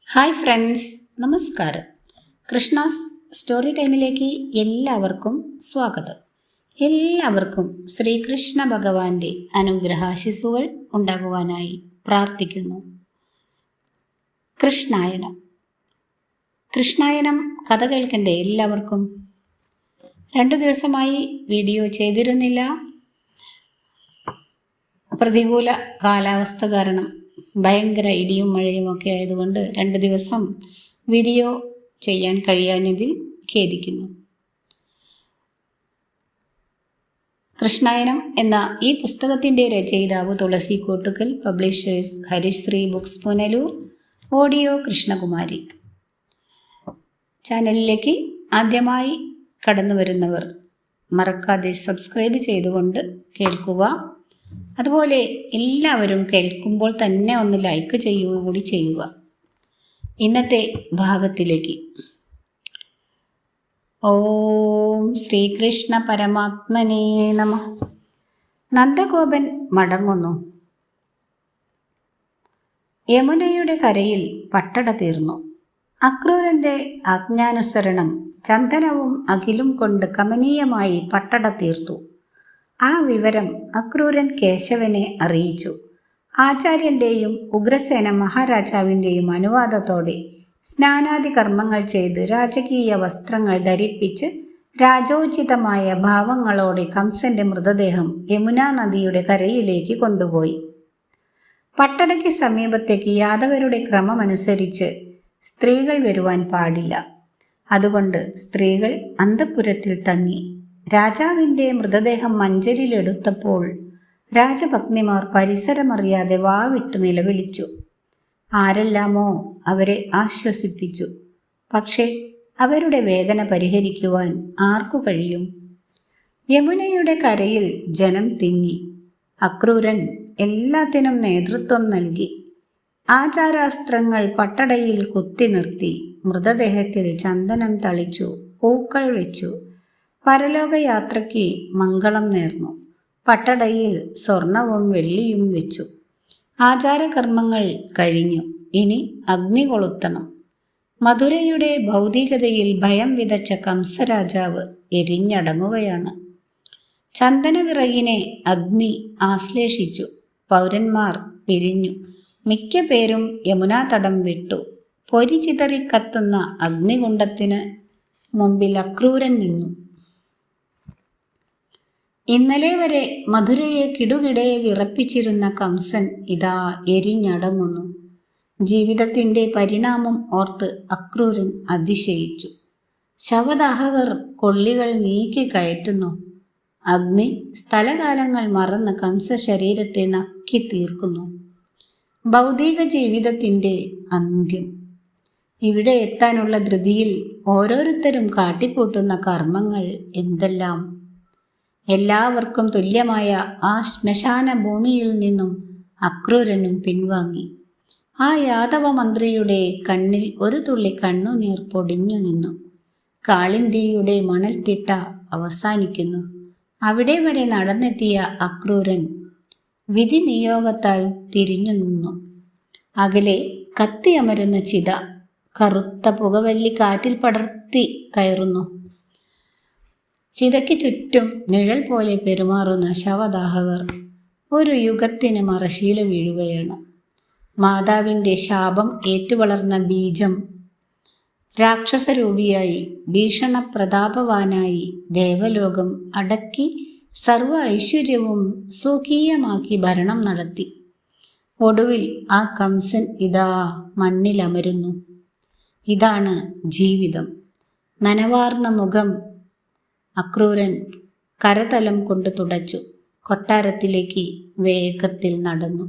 Hi friends, നമസ്കാരം. Krishna's story ടൈമിലേക്ക് എല്ലാവർക്കും സ്വാഗതം. എല്ലാവർക്കും ശ്രീകൃഷ്ണ ഭഗവാന്റെ അനുഗ്രഹാശിസ്സുകൾ ഉണ്ടാകുവാനായി പ്രാർത്ഥിക്കുന്നു. കൃഷ്ണായനം കഥ കേൾക്കണ്ടേ എല്ലാവർക്കും? 2 ദിവസമായി വീഡിയോ ചെയ്തിരുന്നില്ല. പ്രതികൂല കാലാവസ്ഥ കാരണം ഭയങ്കര ഇടിയും മഴയും ഒക്കെ ആയതുകൊണ്ട് 2 ദിവസം വീഡിയോ ചെയ്യാൻ കഴിയാഞ്ഞതിൽ ഖേദിക്കുന്നു. കൃഷ്ണായനം എന്ന ഈ പുസ്തകത്തിൻ്റെ രചയിതാവ് തുളസി കോട്ടുക്കൽ, പബ്ലിഷേഴ്സ് ഹരിശ്രീ ബുക്സ് പുനലൂർ, ഓഡിയോ കൃഷ്ണകുമാരി. ചാനലിലേക്ക് ആദ്യമായി കടന്നു വരുന്നവർ മറക്കാതെ സബ്സ്ക്രൈബ് ചെയ്തുകൊണ്ട് കേൾക്കുക. അതുപോലെ എല്ലാവരും കേൾക്കുമ്പോൾ തന്നെ ഒന്ന് ലൈക്ക് ചെയ്യുക കൂടി ചെയ്യുക. ഇന്നത്തെ ഭാഗത്തിലേക്ക്. ഓം ശ്രീകൃഷ്ണ പരമാത്മനേ നമഃ. നന്ദഗോപൻ മടങ്ങുന്നു. യമുനയുടെ കരയിൽ പട്ടട തീർന്നു. അക്രൂരന്റെ ആജ്ഞാനുസരണം ചന്ദനവും അകിലും കൊണ്ട് കമനീയമായി പട്ടട തീർത്തു. ആ വിവരം അക്രൂരൻ കേശവനെ അറിയിച്ചു. ആചാര്യന്റെയും ഉഗ്രസേന മഹാരാജാവിൻ്റെയും അനുവാദത്തോടെ സ്നാനാദി കർമ്മങ്ങൾ ചെയ്ത് രാജകീയ വസ്ത്രങ്ങൾ ധരിപ്പിച്ച് രാജോചിതമായ ഭാവങ്ങളോടെ കംസന്റെ മൃതദേഹം യമുനാ നദിയുടെ കരയിലേക്ക് കൊണ്ടുപോയി. പട്ടടയ്ക്ക് സമീപത്തേക്ക് യാദവരുടെ ക്രമമനുസരിച്ച് സ്ത്രീകൾ വരുവാൻ പാടില്ല. അതുകൊണ്ട് സ്ത്രീകൾ അന്തഃപുരത്തിൽ തങ്ങി. രാജാവിൻ്റെ മൃതദേഹം മഞ്ചലിലെടുത്തപ്പോൾ രാജപത്നിമാർ പരിസരമറിയാതെ വാവിട്ട് നിലവിളിച്ചു. ആരെല്ലാമോ അവരെ ആശ്വസിപ്പിച്ചു. പക്ഷേ അവരുടെ വേദന പരിഹരിക്കുവാൻ ആർക്കു കഴിയും? യമുനയുടെ കരയിൽ ജനം തിങ്ങി. അക്രൂരൻ എല്ലാത്തിനും നേതൃത്വം നൽകി. ആചാരാസ്ത്രങ്ങൾ പട്ടടയിൽ കുത്തി നിർത്തി. മൃതദേഹത്തിൽ ചന്ദനം തളിച്ചു, പൂക്കൾ വെച്ചു. പരലോകയാത്രയ്ക്ക് മംഗളം നേർന്നു. പട്ടടയിൽ സ്വർണവും വെള്ളിയും വെച്ചു. ആചാരകർമ്മങ്ങൾ കഴിഞ്ഞു. ഇനി അഗ്നി കൊളുത്തണം. മധുരയുടെ ഭൗതികതയിൽ ഭയം വിതച്ച കംസരാജാവ് എരിഞ്ഞടങ്ങുകയാണ്. ചന്ദനവിറകിനെ അഗ്നി ആശ്ലേഷിച്ചു. പൗരന്മാർ പിരിഞ്ഞു. മിക്ക പേരും യമുനാ തടം വിട്ടു. പൊരി ചിതറിക്കത്തുന്ന അഗ്നികുണ്ഡത്തിന് മുമ്പിൽ അക്രൂരൻ നിന്നു. ഇന്നലെ വരെ മധുരയെ കിടുകിടെ വിറപ്പിച്ചിരുന്ന കംസൻ ഇതാ എരിഞ്ഞടങ്ങുന്നു. ജീവിതത്തിൻ്റെ പരിണാമം ഓർത്ത് അക്രൂരൻ അതിശയിച്ചു. ശവദാഹകർ കൊള്ളികൾ നീക്കി കയറ്റുന്നു. അഗ്നി സ്ഥലകാലങ്ങൾ മറന്ന് കംസ ശരീരത്തെ നക്കി തീർക്കുന്നു. ഭൗതിക ജീവിതത്തിൻ്റെ അന്ത്യം. ഇവിടെ എത്താനുള്ള ധൃതിയിൽ ഓരോരുത്തരും കാട്ടിക്കൂട്ടുന്ന കർമ്മങ്ങൾ എന്തെല്ലാം! എല്ലാവർക്കും തുല്യമായ ആ ശ്മശാന ഭൂമിയിൽ നിന്നും അക്രൂരനും പിൻവാങ്ങി. ആ യാദവ മന്ത്രിയുടെ കണ്ണിൽ ഒരു തുള്ളി കണ്ണുനീർ പൊടിഞ്ഞു നിന്നു. കാളിന്തിയുടെ മണൽത്തിട്ട അവസാനിക്കുന്നു. അവിടെ വരെ നടന്നെത്തിയ അക്രൂരൻ വിധി നിയോഗത്താൽ തിരിഞ്ഞു നിന്നു. അകലെ കത്തിയമരുന്ന ചിത, കറുത്ത പുകവല്ലി കാറ്റിൽ പടർത്തി കയറുന്നു. ചിതയ്ക്ക് ചുറ്റും നിഴൽ പോലെ പെരുമാറുന്ന ശവദാഹകർ ഒരു യുഗത്തിന് മറശ്ശീല വീഴുകയാണ്. മാതാവിൻ്റെ ശാപം ഏറ്റുവളർന്ന ബീജം രാക്ഷസരൂപിയായി ഭീഷണപ്രതാപവാനായി ദേവലോകം അടക്കി സർവ ഐശ്വര്യവും സ്വകീയമാക്കി ഭരണം നടത്തി. ഒടുവിൽ ആ കംസൻ ഇതാ മണ്ണിലമരുന്നു. ഇതാണ് ജീവിതം. നനവാർന്ന മുഖം അക്രൂരൻ കരതലം കൊണ്ട് തുടച്ചു. കൊട്ടാരത്തിലേക്ക് വേഗത്തിൽ നടന്നു.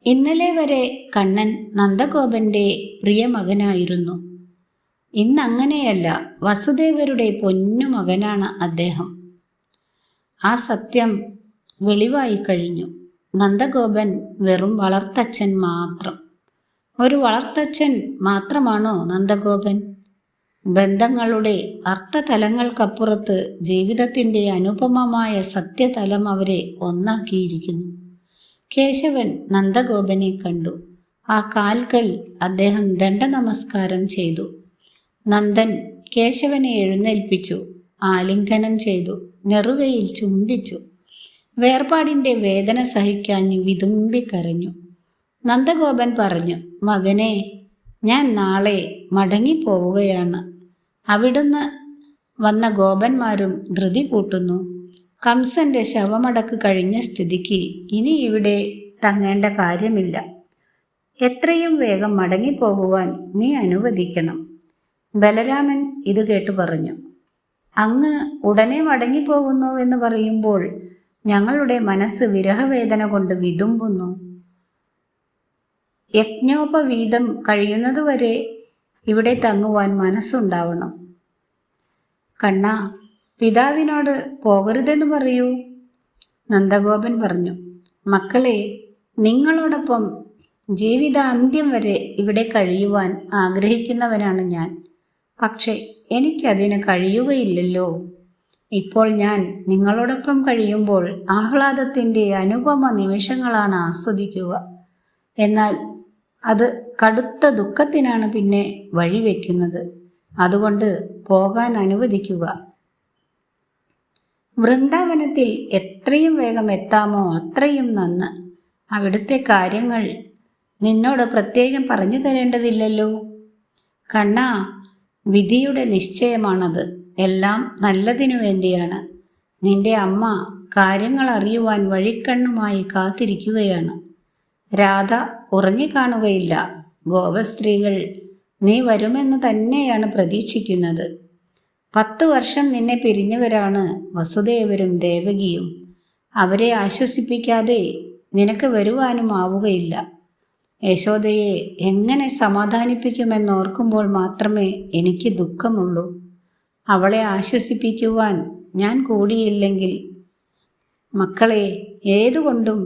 ഇന്നലെ വരെ കണ്ണൻ നന്ദഗോപന്റെ പ്രിയ മകനായിരുന്നു. ഇന്നങ്ങനെയല്ല. വസുദേവരുടെ പൊന്നു മകനാണ് അദ്ദേഹം. ആ സത്യം വെളിവായി കഴിഞ്ഞു. നന്ദഗോപൻ വെറും വളർത്തച്ഛൻ മാത്രം. ഒരു വളർത്തച്ഛൻ മാത്രമാണോ നന്ദഗോപൻ? ബന്ധങ്ങളുടെ അർത്ഥതലങ്ങൾക്കപ്പുറത്ത് ജീവിതത്തിൻ്റെ അനുപമമായ സത്യതലം അവരെ ഒന്നാക്കിയിരിക്കുന്നു. കേശവൻ നന്ദഗോപനെ കണ്ടു. ആ കാൽക്കൽ അദ്ദേഹം ദണ്ഡനമസ്കാരം ചെയ്തു. നന്ദൻ കേശവനെ എഴുന്നേൽപ്പിച്ചു, ആലിംഗനം ചെയ്തു, നെറുകയിൽ ചുംബിച്ചു. വേർപാടിൻ്റെ വേദന സഹിക്കാഞ്ഞ് വിതുമ്പിക്കരഞ്ഞു. നന്ദഗോപൻ പറഞ്ഞു, മകനെ, ഞാൻ നാളെ മടങ്ങിപ്പോവുകയാണ്. അവിടുന്ന് വന്ന ഗോപന്മാരും ധൃതി കൂട്ടുന്നു. കംസന്റെ ശവമടക്ക് കഴിഞ്ഞ സ്ഥിതിക്ക് ഇനി ഇവിടെ തങ്ങേണ്ട കാര്യമില്ല. എത്രയും വേഗം മടങ്ങിപ്പോകുവാൻ നീ അനുവദിക്കണം. ബലരാമൻ ഇത് കേട്ടു പറഞ്ഞു, അങ്ങ് ഉടനെ മടങ്ങിപ്പോകുന്നു എന്ന് പറയുമ്പോൾ ഞങ്ങളുടെ മനസ്സ് വിരഹവേദന കൊണ്ട് വിതുമ്പുന്നു. യജ്ഞോപവീതം കഴിയുന്നതുവരെ ഇവിടെ തങ്ങുവാൻ മനസ്സുണ്ടാവണം. കണ്ണാ, പിതാവിനോട് പോകരുതെന്ന് പറയൂ. നന്ദഗോപൻ പറഞ്ഞു, മക്കളെ, നിങ്ങളോടൊപ്പം ജീവിതാന്ത്യം വരെ ഇവിടെ കഴിയുവാൻ ആഗ്രഹിക്കുന്നവനാണ് ഞാൻ. പക്ഷേ എനിക്കതിന് കഴിയുകയില്ലല്ലോ. ഇപ്പോൾ ഞാൻ നിങ്ങളോടൊപ്പം കഴിയുമ്പോൾ ആഹ്ലാദത്തിൻ്റെ അനുപമ നിമിഷങ്ങളാണ് ആസ്വദിക്കുക. എന്നാൽ അത് കടുത്ത ദുഃഖത്തിനാണ് പിന്നെ വഴിവെക്കുന്നത്. അതുകൊണ്ട് പോകാൻ അനുവദിക്കുക. വൃന്ദാവനത്തിൽ എത്രയും വേഗം എത്താമോ അത്രയും നന്ന്. അവിടുത്തെ കാര്യങ്ങൾ നിന്നോട് പ്രത്യേകം പറഞ്ഞു തരേണ്ടതില്ലല്ലോ. കണ്ണാ, വിധിയുടെ നിശ്ചയമാണത്. എല്ലാം നല്ലതിനു വേണ്ടിയാണ്. നിന്റെ അമ്മ കാര്യങ്ങൾ അറിയുവാൻ വഴിക്കണ്ണുമായി കാത്തിരിക്കുകയാണ്. രാധ ഉറങ്ങിക്കാണുകയില്ല. ഗോപസ്ത്രീകൾ നീ വരുമെന്ന് തന്നെയാണ് പ്രതീക്ഷിക്കുന്നത്. 10 വർഷം നിന്നെ പിരിഞ്ഞവരാണ് വസുദേവരും ദേവകിയും. അവരെ ആശ്വസിപ്പിക്കാതെ നിനക്ക് വരുവാനും ആവുകയില്ല. യശോദയെ എങ്ങനെ സമാധാനിപ്പിക്കുമെന്നോർക്കുമ്പോൾ മാത്രമേ എനിക്ക് ദുഃഖമുള്ളൂ. അവളെ ആശ്വസിപ്പിക്കുവാൻ ഞാൻ കൂടിയില്ലെങ്കിൽ മക്കളെ, ഏതുകൊണ്ടും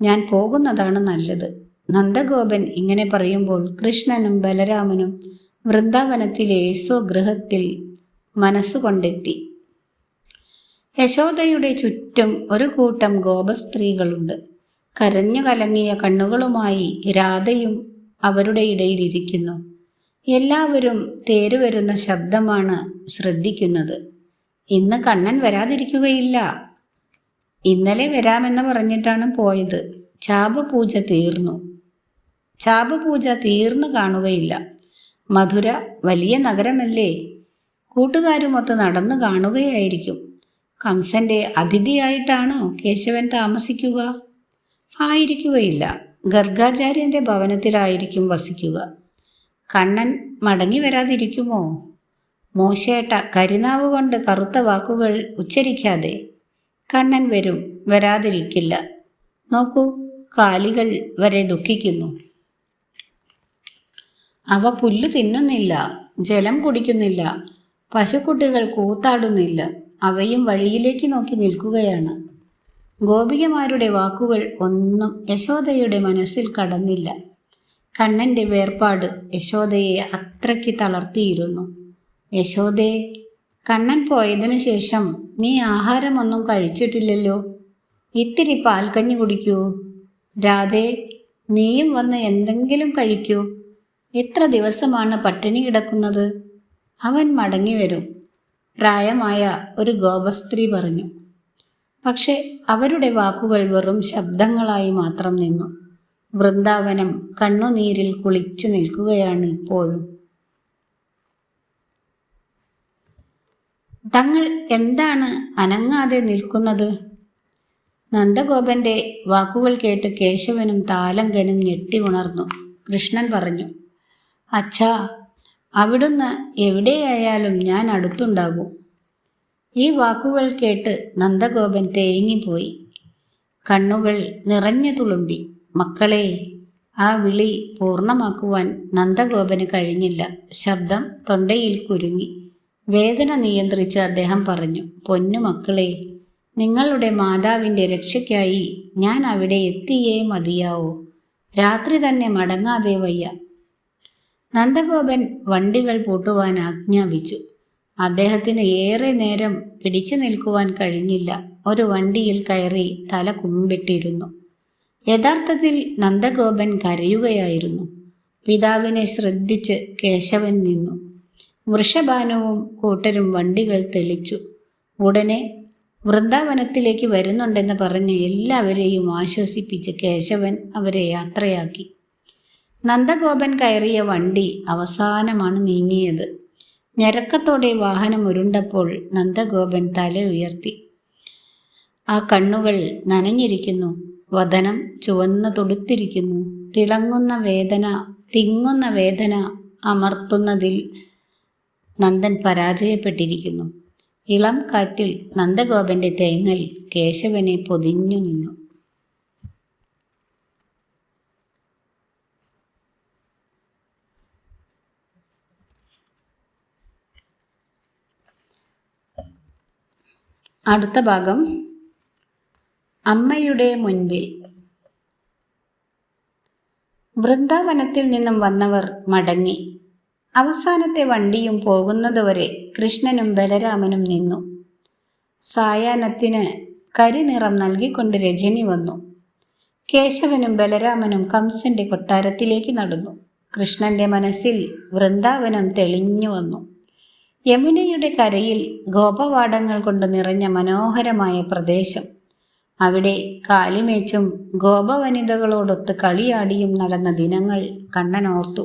ഞാൻ പോകുന്നതാണ് നല്ലത്. നന്ദഗോപൻ ഇങ്ങനെ പറയുമ്പോൾ കൃഷ്ണനും ബലരാമനും വൃന്ദാവനത്തിലെ സ്വഗൃഹത്തിൽ മനസ്സുകൊണ്ടെത്തി. യശോദയുടെ ചുറ്റും ഒരു കൂട്ടം ഗോപസ്ത്രീകളുണ്ട്. കരഞ്ഞു കലങ്ങിയ കണ്ണുകളുമായി രാധയും അവരുടെ ഇടയിലിരിക്കുന്നു. എല്ലാവരും തേരുവരുന്ന ശബ്ദമാണ് ശ്രദ്ധിക്കുന്നത്. ഇന്ന് കണ്ണൻ വരാതിരിക്കുകയില്ല. ഇന്നലെ വരാമെന്ന് പറഞ്ഞിട്ടാണ് പോയത്. ചാപപൂജ തീർന്നു കാണുകയില്ല. മധുര വലിയ നഗരമല്ലേ. കൂട്ടുകാരുമൊത്ത് നടന്നു കാണുകയായിരിക്കും. കംസന്റെ അതിഥിയായിട്ടാണോ കേശവൻ താമസിക്കുക? ആയിരിക്കുകയില്ല. ഗർഗാചാര്യന്റെ ഭവനത്തിലായിരിക്കും വസിക്കുക. കണ്ണൻ മടങ്ങി വരാതിരിക്കുമോ? മോശേട്ട കരിനാവ് കൊണ്ട് കറുത്ത വാക്കുകൾ ഉച്ചരിക്കാതെ. കണ്ണൻ വരും, വരാതിരിക്കില്ല. നോക്കൂ, കാലികൾ വരെ ദുഃഖിക്കുന്നു. അവ പുല്ല് തിന്നുന്നില്ല, ജലം കുടിക്കുന്നില്ല, പശുക്കുട്ടികൾ കൂത്താടുന്നില്ല. അവയും വഴിയിലേക്ക് നോക്കി നിൽക്കുകയാണ്. ഗോപികമാരുടെ വാക്കുകൾ ഒന്നും യശോദയുടെ മനസ്സിൽ കടന്നില്ല. കണ്ണൻ്റെ വേർപാട് യശോദയെ അത്രയ്ക്ക് തളർത്തിയിരുന്നു. യശോദേ, കണ്ണൻ പോയതിനു ശേഷം നീ ആഹാരമൊന്നും കഴിച്ചിട്ടില്ലല്ലോ. ഇത്തിരി പാൽക്കഞ്ഞി കുടിക്കൂ. രാധേ, നീയും വന്ന് എന്തെങ്കിലും കഴിക്കൂ. എത്ര ദിവസമാണ് പട്ടിണി കിടക്കുന്നത്? അവൻ മടങ്ങി വരും, പ്രായമായ ഒരു ഗോപസ്ത്രീ പറഞ്ഞു. പക്ഷെ അവരുടെ വാക്കുകൾ വെറും ശബ്ദങ്ങളായി മാത്രം നിന്നു. വൃന്ദാവനം കണ്ണുനീരിൽ കുളിച്ചു നിൽക്കുകയാണ് ഇപ്പോഴും. തങ്ങൾ എന്താണ് അനങ്ങാതെ നിൽക്കുന്നത്? നന്ദഗോപന്റെ വാക്കുകൾ കേട്ട് കേശവനും താലങ്കനും ഞെട്ടി ഉണർന്നു. കൃഷ്ണൻ പറഞ്ഞു, അച്ഛാ, അവിടുന്ന് എവിടെയായാലും ഞാൻ അടുത്തുണ്ടാകും. ഈ വാക്കുകൾ കേട്ട് നന്ദഗോപൻ തേങ്ങിപ്പോയി. കണ്ണുകൾ നിറഞ്ഞു തുളുമ്പി. മക്കളെ, ആ വിളി പൂർണ്ണമാക്കുവാൻ നന്ദഗോപന് കഴിഞ്ഞില്ല. ശബ്ദം തൊണ്ടയിൽ കുരുങ്ങി. വേദന നിയന്ത്രിച്ച് അദ്ദേഹം പറഞ്ഞു, പൊന്നു മക്കളെ, നിങ്ങളുടെ മാതാവിൻ്റെ രക്ഷയ്ക്കായി ഞാൻ അവിടെ എത്തിയേ മതിയാവൂ. രാത്രി തന്നെ മടങ്ങാതെ വയ്യ. നന്ദഗോപൻ വണ്ടികൾ പൂട്ടുവാൻ ആജ്ഞാപിച്ചു. അദ്ദേഹത്തിന് ഏറെ നേരം പിടിച്ചു നിൽക്കുവാൻ കഴിഞ്ഞില്ല. ഒരു വണ്ടിയിൽ കയറി തല കുമ്പിട്ടിരുന്നു. യഥാർത്ഥത്തിൽ നന്ദഗോപൻ കരയുകയായിരുന്നു. പിതാവിനെ ശ്രദ്ധിച്ച് കേശവൻ നിന്നു. വൃഷഭാനുവും കൂട്ടരും വണ്ടികൾ തെളിച്ചു. ഉടനെ വൃന്ദാവനത്തിലേക്ക് വരുന്നുണ്ടെന്ന് പറഞ്ഞ് എല്ലാവരെയും ആശ്വസിപ്പിച്ച് കേശവൻ അവരെ യാത്രയാക്കി. നന്ദഗോപൻ കയറിയ വണ്ടി അവസാനമാണ് നീങ്ങിയത്. ഞരക്കത്തോടെ വാഹനം ഉരുണ്ടപ്പോൾ നന്ദഗോപൻ തല ഉയർത്തി. ആ കണ്ണുകൾ നനഞ്ഞിരിക്കുന്നു. വദനം ചുവന്നു തുടുത്തിരിക്കുന്നു. തിങ്ങുന്ന വേദന അമർത്തുന്നതിൽ നന്ദൻ പരാജയപ്പെട്ടിരിക്കുന്നു. ഇളം കാറ്റിൽ നന്ദഗോപന്റെ തേങ്ങൽ കേശവനെ പൊതിഞ്ഞു നിന്നു. അടുത്ത ഭാഗം അമ്മയുടെ മുൻപിൽ. വൃന്ദാവനത്തിൽ നിന്നും വന്നവർ മടങ്ങി. അവസാനത്തെ വണ്ടിയും പോകുന്നതുവരെ കൃഷ്ണനും ബലരാമനും നിന്നു. സായാഹ്നത്തിന് കരിനിറം നൽകിക്കൊണ്ട് രജനി വന്നു. കേശവനും ബലരാമനും കംസന്റെ കൊട്ടാരത്തിലേക്ക് നടന്നു. കൃഷ്ണന്റെ മനസ്സിൽ വൃന്ദാവനം തെളിഞ്ഞു വന്നു. യമുനയുടെ കരയിൽ ഗോപവാടങ്ങൾ കൊണ്ട് നിറഞ്ഞ മനോഹരമായ പ്രദേശം. അവിടെ കാലിമേച്ചും ഗോപവനിതകളോടൊത്ത് കളിയാടിയും നടന്ന ദിനങ്ങൾ കണ്ണനോർത്തു.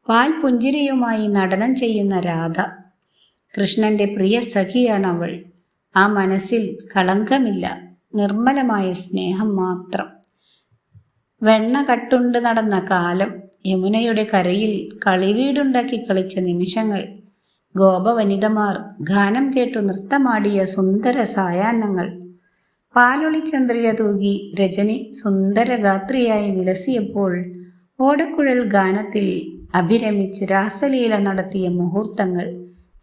പാൽപുഞ്ചിരിയുമായി നടനം ചെയ്യുന്ന രാധ, കൃഷ്ണന്റെ പ്രിയ സഖിയാണവൾ. ആ മനസ്സിൽ കളങ്കമില്ല, നിർമ്മലമായ സ്നേഹം മാത്രം. വെണ്ണ കട്ടുണ്ട് നടന്ന കാലം, യമുനയുടെ കരയിൽ കളിവീടുണ്ടാക്കി കളിച്ച നിമിഷങ്ങൾ, ഗോപവനിതമാർ ഗാനം കേട്ടു നൃത്തമാടിയ സുന്ദര സായാഹ്നങ്ങൾ. പാലൊളിച്ചന്ദ്രിക തൂകി രജനി സുന്ദരഗാത്രിയായി വിലസിയപ്പോൾ ഓടക്കുഴൽ ഗാനത്തിൽ അഭിരമിച്ച് രാസലീല നടത്തിയ മുഹൂർത്തങ്ങൾ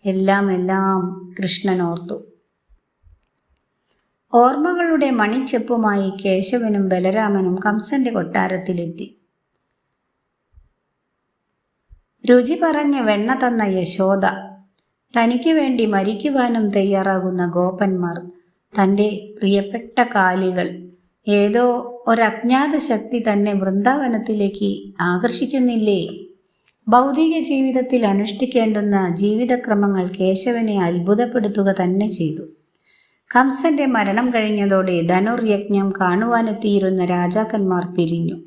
എല്ലാം കൃഷ്ണനോർത്തു. ഓർമ്മകളുടെ മണിച്ചെപ്പുമായി കേശവനും ബലരാമനും കംസന്റെ കൊട്ടാരത്തിലെത്തി. രുചി പറഞ്ഞ് വെണ്ണ തന്ന യശോദ, തനിക്ക് വേണ്ടി മരിക്കുവാനും തയ്യാറാകുന്ന ഗോപന്മാർ, തൻ്റെ പ്രിയപ്പെട്ട കാലികൾ, ഏതോ ഒരജ്ഞാത ശക്തി തന്നെ വൃന്ദാവനത്തിലേക്ക് ആകർഷിക്കുന്നില്ലേ? ഭൗതിക ജീവിതത്തിൽ അനുഷ്ഠിക്കേണ്ടുന്ന ജീവിതക്രമങ്ങൾ കേശവനെ അത്ഭുതപ്പെടുത്തുക തന്നെ ചെയ്തു. കംസന്റെ മരണം കഴിഞ്ഞതോടെ ധനുർയജ്ഞം കാണുവാനെത്തിയിരുന്ന രാജാക്കന്മാർ പിരിഞ്ഞു.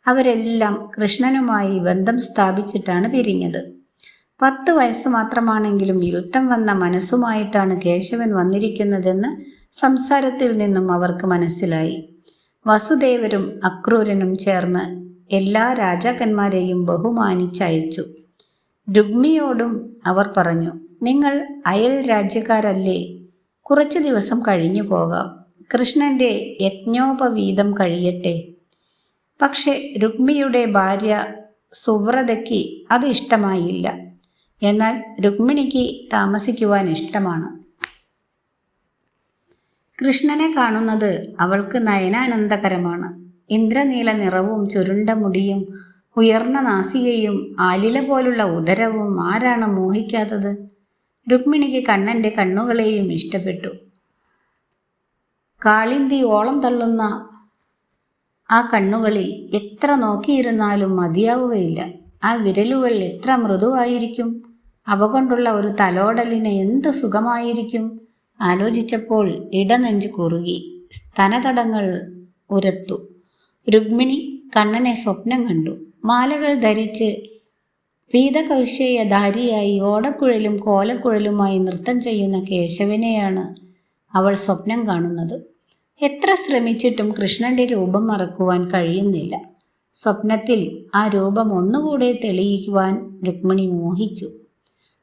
അവരെല്ലാം കൃഷ്ണനുമായി ബന്ധം സ്ഥാപിച്ചിട്ടാണ് പിരിഞ്ഞത്. 10 വയസ്സ് മാത്രമാണെങ്കിലും ഇരുത്തം വന്ന മനസ്സുമായിട്ടാണ് കേശവൻ വന്നിരിക്കുന്നതെന്ന് സംസാരത്തിൽ നിന്നും അവർക്ക് മനസ്സിലായി. വസുദേവരും അക്രൂരനും ചേർന്ന് എല്ലാ രാജാക്കന്മാരെയും ബഹുമാനിച്ചയച്ചു. രുക്മിയോടും അവർ പറഞ്ഞു, നിങ്ങൾ അയൽ രാജ്യക്കാരല്ലേ, കുറച്ചു ദിവസം കഴിഞ്ഞു പോകാം. കൃഷ്ണന്റെ യജ്ഞോപവീതം കഴിയട്ടെ. പക്ഷെ രുക്മിയുടെ ഭാര്യ സുവ്രതയ്ക്ക് അത് ഇഷ്ടമായില്ല. എന്നാൽ രുക്മിണിക്ക് താമസിക്കുവാൻ ഇഷ്ടമാണ്. കൃഷ്ണനെ കാണുന്നത് അവൾക്ക് നയനാനന്ദകരമാണ്. ഇന്ദ്രനീല നിറവും ചുരുണ്ട മുടിയും ഉയർന്ന നാസികയും ആലില പോലുള്ള ഉദരവും ആരാണ് മോഹിക്കാത്തത്? രുക്മിണിക്ക് കണ്ണന്റെ കണ്ണുകളെയും ഇഷ്ടപ്പെട്ടു. കാളിന്തി ഓളം തള്ളുന്ന ആ കണ്ണുകളിൽ എത്ര നോക്കിയിരുന്നാലും മതിയാവുകയില്ല. ആ വിരലുകൾ എത്ര മൃദുവായിരിക്കും. അവ കൊണ്ടുള്ള ഒരു തലോടലിന് എന്ത് സുഖമായിരിക്കും. ആലോചിച്ചപ്പോൾ ഇടനെഞ്ചു കുറുകി, സ്തനതടങ്ങൾ ഉരത്തു. രുക്മിണി കണ്ണനെ സ്വപ്നം കണ്ടു. മാലകൾ ധരിച്ച് പീതകൗശേയധാരിയായി ഓടക്കുഴലും കോലക്കുഴലുമായി നൃത്തം ചെയ്യുന്ന കേശവനെയാണ് അവൾ സ്വപ്നം കാണുന്നത്. എത്ര ശ്രമിച്ചിട്ടും കൃഷ്ണന്റെ രൂപം മറക്കുവാൻ കഴിയുന്നില്ല. സ്വപ്നത്തിൽ ആ രൂപം ഒന്നുകൂടെ തെളിയിക്കുവാൻ രുക്മിണി മോഹിച്ചു.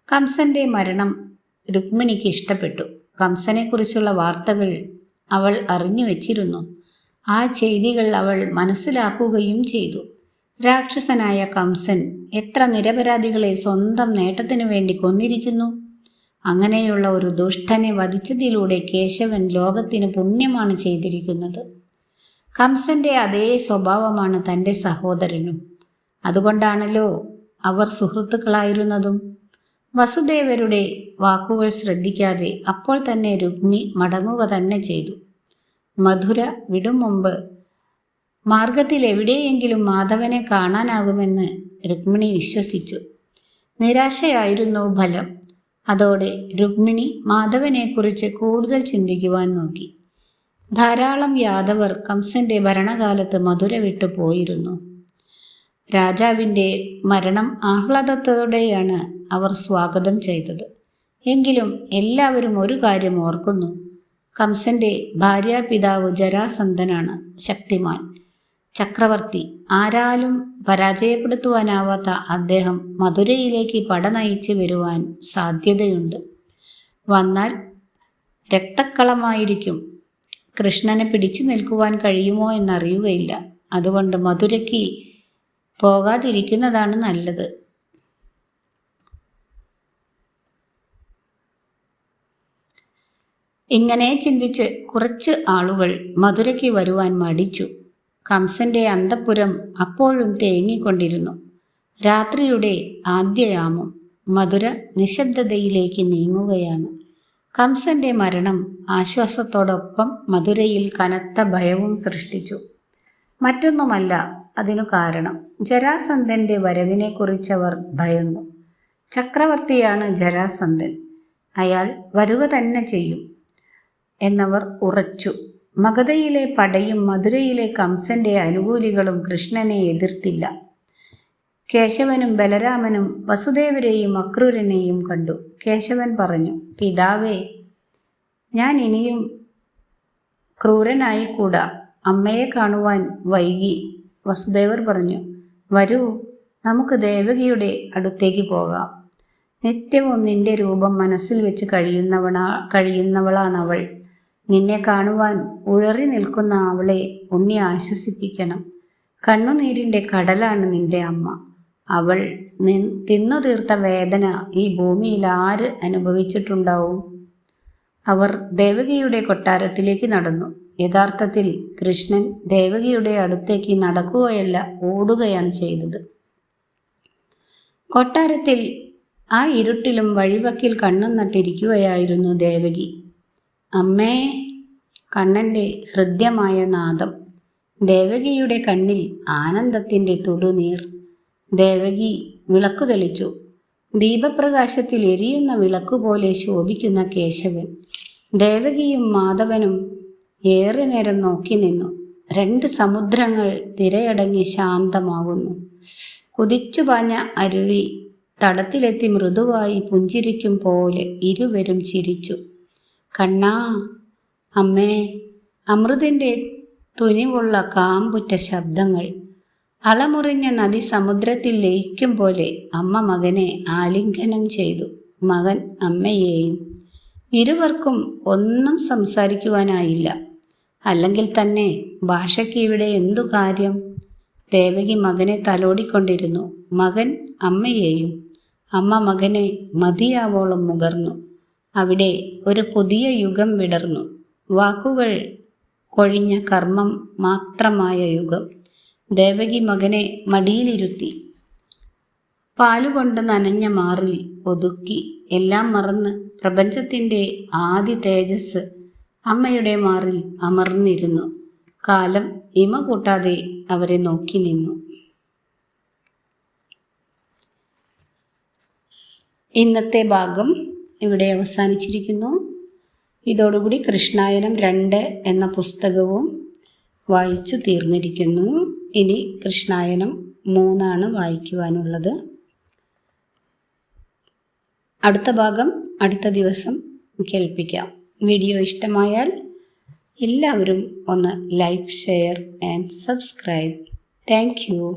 കംസന്റെ മരണം രുക്മിണിക്ക് ഇഷ്ടപ്പെട്ടു. കംസനെക്കുറിച്ചുള്ള വാർത്തകൾ അവൾ അറിഞ്ഞു വച്ചിരുന്നു. ആ ചെയ്തികൾ അവൾ മനസ്സിലാക്കുകയും ചെയ്തു. രാക്ഷസനായ കംസൻ എത്ര നിരപരാധികളെ സ്വന്തം നേട്ടത്തിനു വേണ്ടി കൊന്നിരിക്കുന്നു. അങ്ങനെയുള്ള ഒരു ദുഷ്ടനെ വധിച്ചതിലൂടെ കേശവൻ ലോകത്തിന് പുണ്യമാണ് ചെയ്തിരിക്കുന്നത്. കംസന്റെ അതേ സ്വഭാവമാണ് തൻ്റെ സഹോദരനും. അതുകൊണ്ടാണല്ലോ അവർ സുഹൃത്തുക്കളായിരുന്നതും. വസുദേവരുടെ വാക്കുകൾ ശ്രദ്ധിക്കാതെ അപ്പോൾ തന്നെ രുക്മി മടങ്ങുക തന്നെ ചെയ്തു. മധുര വിടും മുമ്പ് മാർഗത്തിൽ എവിടെയെങ്കിലും മാധവനെ കാണാനാകുമെന്ന് രുക്മിണി വിശ്വസിച്ചു. നിരാശയായിരുന്നു ഫലം. അതോടെ രുക്മിണി മാധവനെക്കുറിച്ച് കൂടുതൽ ചിന്തിക്കുവാൻ നോക്കി. ധാരാളം യാദവർ കംസന്റെ ഭരണകാലത്ത് മധുര വിട്ടു പോയിരുന്നു. രാജാവിൻ്റെ മരണം ആഹ്ലാദത്തോടെയാണ് അവർ സ്വാഗതം ചെയ്തത്. എങ്കിലും എല്ലാവരും ഒരു കാര്യം ഓർക്കുന്നു: കംസന്റെ ഭാര്യാപിതാവ് ജരാസന്ധനാണ് ശക്തിമാൻ ചക്രവർത്തി. ആരാലും പരാജയപ്പെടുത്തുവാനാവാത്ത അദ്ദേഹം മധുരയിലേക്ക് പട നയിച്ചു വരുവാൻ സാധ്യതയുണ്ട്. വന്നാൽ രക്തക്കളമായിരിക്കും. കൃഷ്ണനെ പിടിച്ചു നിൽക്കുവാൻ കഴിയുമോ എന്നറിയുകയില്ല. അതുകൊണ്ട് മധുരയ്ക്ക് പോകാതിരിക്കുന്നതാണ് നല്ലത്. ഇങ്ങനെ ചിന്തിച്ച് കുറച്ച് ആളുകൾ മധുരയ്ക്ക് വരുവാൻ മടിച്ചു. കംസന്റെ അന്തഃപുരം അപ്പോഴും തേങ്ങിക്കൊണ്ടിരുന്നു. രാത്രിയുടെ ആദ്യയാമം. മധുര നിശബ്ദതയിലേക്ക് നീങ്ങുകയാണ്. കംസന്റെ മരണം ആശ്വാസത്തോടൊപ്പം മധുരയിൽ കനത്ത ഭയവും സൃഷ്ടിച്ചു. മറ്റൊന്നുമല്ല അതിനു കാരണം. ജരാസന്ധന്റെ വരവിനെക്കുറിച്ചവർ ഭയന്നു. ചക്രവർത്തിയാണ് ജരാസന്ധൻ. അയാൾ വരുക തന്നെ ചെയ്യും എന്നവർ ഉറച്ചു. മഗധയിലെ പടയും മധുരയിലെ കംസന്റെ അനുകൂലികളും കൃഷ്ണനെ എതിർത്തില്ല. കേശവനും ബലരാമനും വസുദേവരെയും അക്രൂരനെയും കണ്ടു. കേശവൻ പറഞ്ഞു: പിതാവേ, ഞാൻ ഇനിയും ക്രൂരനായിക്കൂടാ. അമ്മയെ കാണുവാൻ വൈകി. വസുദേവർ പറഞ്ഞു: വരൂ, നമുക്ക് ദേവകിയുടെ അടുത്തേക്ക് പോകാം. നിത്യവും നിന്റെ രൂപം മനസ്സിൽ വെച്ച് കഴിയുന്നവളാണവൾ. നിന്നെ കാണുവാൻ ഉഴറി നിൽക്കുന്ന അവളെ ഉണ്ണി ആശ്വസിപ്പിക്കണം. കണ്ണുനീരിൻ്റെ കടലാണ് നിന്റെ അമ്മ. അവൾ തിന്നു തീർത്ത വേദന ഈ ഭൂമിയിൽ ആര് അനുഭവിച്ചിട്ടുണ്ടാവും? അവർ ദേവകിയുടെ കൊട്ടാരത്തിലേക്ക് നടന്നു. യഥാർത്ഥത്തിൽ കൃഷ്ണൻ ദേവകിയുടെ അടുത്തേക്ക് നടക്കുകയല്ല, ഓടുകയാണ് ചെയ്തത്. കൊട്ടാരത്തിൽ ആ ഇരുട്ടിലും വഴിവക്കിൽ കണ്ണും നട്ടിരിക്കുകയായിരുന്നു ദേവകി. അമ്മേ! കണ്ണൻ്റെ ഹൃദ്യമായ നാദം. ദേവകിയുടെ കണ്ണിൽ ആനന്ദത്തിൻ്റെ തുടുനീർ. ദേവകി വിളക്കു തെളിച്ചു. ദീപപ്രകാശത്തിൽ എരിയുന്ന വിളക്കുപോലെ ശോഭിക്കുന്ന കേശവൻ. ദേവകിയും മാധവനും ഏറെ നേരം നോക്കി നിന്നു. 2 സമുദ്രങ്ങൾ തിരയടങ്ങി ശാന്തമാകുന്നു. കുതിച്ചു പാഞ്ഞ അരുവി തടത്തിലെത്തി മൃദുവായി പുഞ്ചിരിക്കും പോലെ ഇരുവരും ചിരിച്ചു. കണ്ണാ, അമ്മേ! അമൃതിൻ്റെ തുനിവുള്ള കാമ്പുറ്റ ശബ്ദങ്ങൾ. അളമുറിഞ്ഞ നദി സമുദ്രത്തിൽ ലയിക്കും പോലെ അമ്മ മകനെ ആലിംഗനം ചെയ്തു, മകൻ അമ്മയെയും. ഇരുവർക്കും ഒന്നും സംസാരിക്കുവാനായില്ല. അല്ലെങ്കിൽ തന്നെ ഭാഷയ്ക്ക് ഇവിടെ എന്തു കാര്യം? ദേവകി മകനെ തലോടിക്കൊണ്ടിരുന്നു, മകൻ അമ്മയെയും. അമ്മ മകനെ മതിയാവോളം മുകർന്നു. അവിടെ ഒരു പുതിയ യുഗം വിടർന്നു. വാക്കുകൾ കൊഴിഞ്ഞ കർമ്മം മാത്രമായ യുഗം. ദേവകി മകനെ മടിയിലിരുത്തി. പാലുകൊണ്ട് നനഞ്ഞ മാറിൽ ഒതുക്കി. എല്ലാം മറന്ന് പ്രപഞ്ചത്തിൻ്റെ ആദി തേജസ് അമ്മയുടെ മാറിൽ അമർന്നിരുന്നു. കാലം ഇമ കൂട്ടാതെ അവരെ നോക്കി നിന്നു. ഇന്നത്തെ ഭാഗം ഇവിടെ അവസാനിച്ചിരിക്കുന്നു. ഇതോടുകൂടി കൃഷ്ണായനം 2 എന്ന പുസ്തകവും വായിച്ചു തീർന്നിരിക്കുന്നു. ഇനി കൃഷ്ണായനം 3 വായിക്കുവാനുള്ളത്. അടുത്ത ഭാഗം അടുത്ത ദിവസം കേൾപ്പിക്കാം. വീഡിയോ ഇഷ്ടമായാൽ എല്ലാവരും ഒന്ന് like, share and subscribe. Thank you.